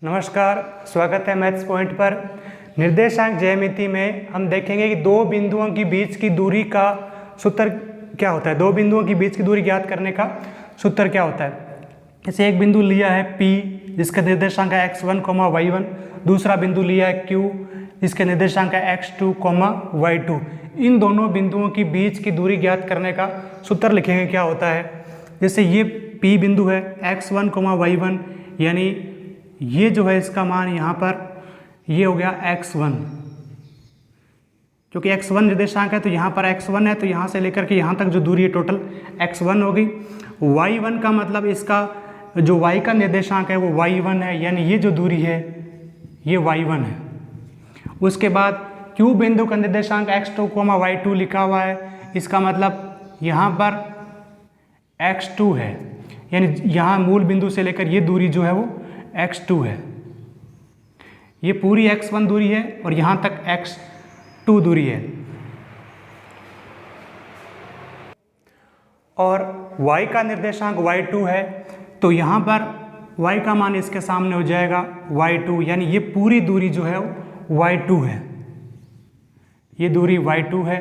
नमस्कार, स्वागत है मैथ्स पॉइंट पर। निर्देशांक ज्यामिति में हम देखेंगे कि दो बिंदुओं के बीच की दूरी का सूत्र क्या होता है। दो बिंदुओं के बीच की दूरी ज्ञात करने का सूत्र क्या होता है। जैसे एक बिंदु लिया है P जिसका निर्देशांक है x1, y1, दूसरा बिंदु लिया है Q जिसके निर्देशांक है x2, y2। इन दोनों बिंदुओं के बीच की दूरी ज्ञात करने का सूत्र लिखेंगे क्या होता है। जैसे ये P बिंदु है x1, y1, यानी ये जो है इसका मान यहाँ पर ये हो गया x1, क्योंकि x1 निर्देशांक है तो यहाँ पर x1 है, तो यहाँ से लेकर के यहाँ तक जो दूरी है टोटल x1 होगी। y1 का मतलब इसका जो y का निर्देशांक है वो y1 है, यानी ये जो दूरी है ये y1 है। उसके बाद Q बिंदु का निर्देशांक x2, y2 लिखा हुआ है, इसका मतलब यहाँ पर x2 है, यानी यहाँ मूल बिंदु से लेकर ये दूरी जो है वो x2 है। ये पूरी x1 दूरी है और यहाँ तक x2 दूरी है। और y का निर्देशांक y2 है, तो यहाँ पर y का मान इसके सामने हो जाएगा y2, यानी ये पूरी दूरी जो है y2 है। ये दूरी y2 है,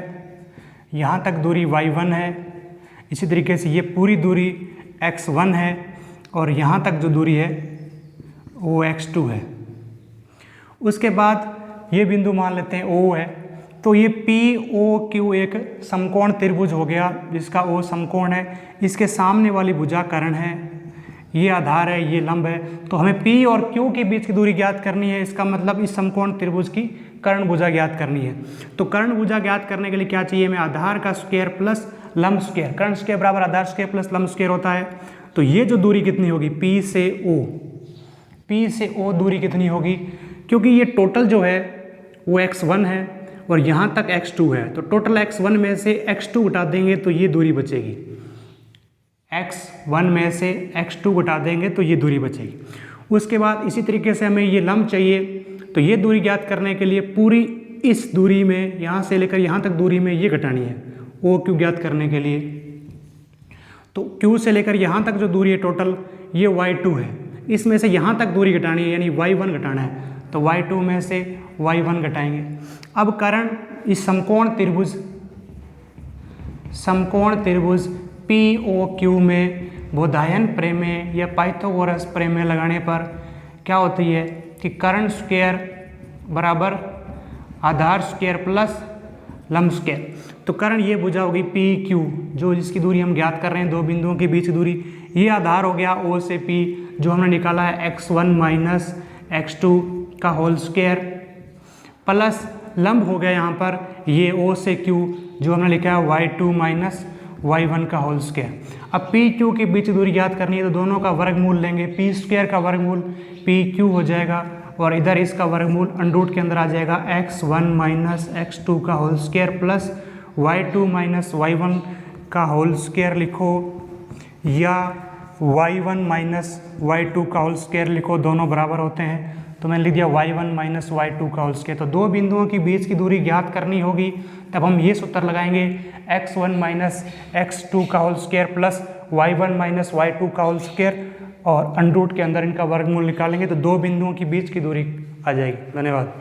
यहाँ तक दूरी y1 है। इसी तरीके से ये पूरी दूरी x1 है और यहाँ तक जो दूरी है वो x2 है। उसके बाद ये बिंदु मान लेते हैं O है, तो ये POQ एक समकोण त्रिभुज हो गया जिसका O समकोण है। इसके सामने वाली भुजा कर्ण है, ये आधार है, ये लंब है। तो हमें P और Q के बीच की दूरी ज्ञात करनी है। इसका मतलब इस समकोण त्रिभुज की कर्ण भुजा ज्ञात करनी है। तो कर्ण भुजा ज्ञात करने के लिए क्या चाहिए हमें, आधार का स्क्वायर प्लस लंब स्क्वायर। कर्ण स्क्वायर बराबर आधार स्क्वायर प्लस लंब स्क्वायर होता है। तो ये जो दूरी कितनी होगी P से O दूरी कितनी होगी, क्योंकि ये टोटल जो है वो x1 है और यहाँ तक x2 है, तो टोटल x1 में से x2 घटा देंगे तो ये दूरी बचेगी। x1 में से x2 घटा देंगे तो ये दूरी बचेगी। उसके बाद इसी तरीके से हमें ये लंब चाहिए, तो ये दूरी ज्ञात करने के लिए पूरी इस दूरी में यहाँ से लेकर यहाँ तक दूरी में ये घटानी है OQ ज्ञात करने के लिए। तो Q से लेकर यहाँ तक जो दूरी है टोटल ये y2 है, इसमें से यहाँ तक दूरी घटानी है, यानी y1 घटाना है, तो y2 में से y1 घटाएंगे। अब कर्ण इस समकोण त्रिभुज POQ में बोधायन प्रमेय या पाइथागोरस प्रमेय लगाने पर क्या होती है कि कर्ण स्क्वायर बराबर आधार स्क्वायर प्लस लंब स्क्वायर। तो कर्ण ये भुजा होगी PQ, जो जिसकी दूरी हम ज्ञात कर रहे हैं, दो बिंदुओं के बीच की दूरी। ये आधार हो गया O से P, जो हमने निकाला है x1 माइनस x2 का होल स्क्वायर, प्लस लंब हो गया यहाँ पर ये O से Q, जो हमने लिखा है y2 माइनस y1 का होल स्क्वायर। अब PQ के बीच दूरी ज्ञात करनी है, तो दोनों का वर्गमूल लेंगे। P स्क्वायर का वर्गमूल PQ हो जाएगा और इधर इसका वर्गमूल अंडर के अंदर आ जाएगा x1 माइनस x2 का whole square plus y2 minus y1 का होल स्क्वायर लिखो, या y1 माइनस y2 का होल स्क्वायर लिखो, दोनों बराबर होते हैं। तो मैंने लिख दिया y1 माइनस y2 का होल स्क्वायर। तो दो बिंदुओं के बीच की दूरी ज्ञात करनी होगी, तब हम ये सूत्र लगाएंगे x1 माइनस x2 का whole square plus y1 minus y2 का होल स्क्वायर, और अंडर के अंदर इनका वर्गमूल निकालेंगे तो दो बिंदुओं के बीच की दूरी आ जाएगी। धन्यवाद।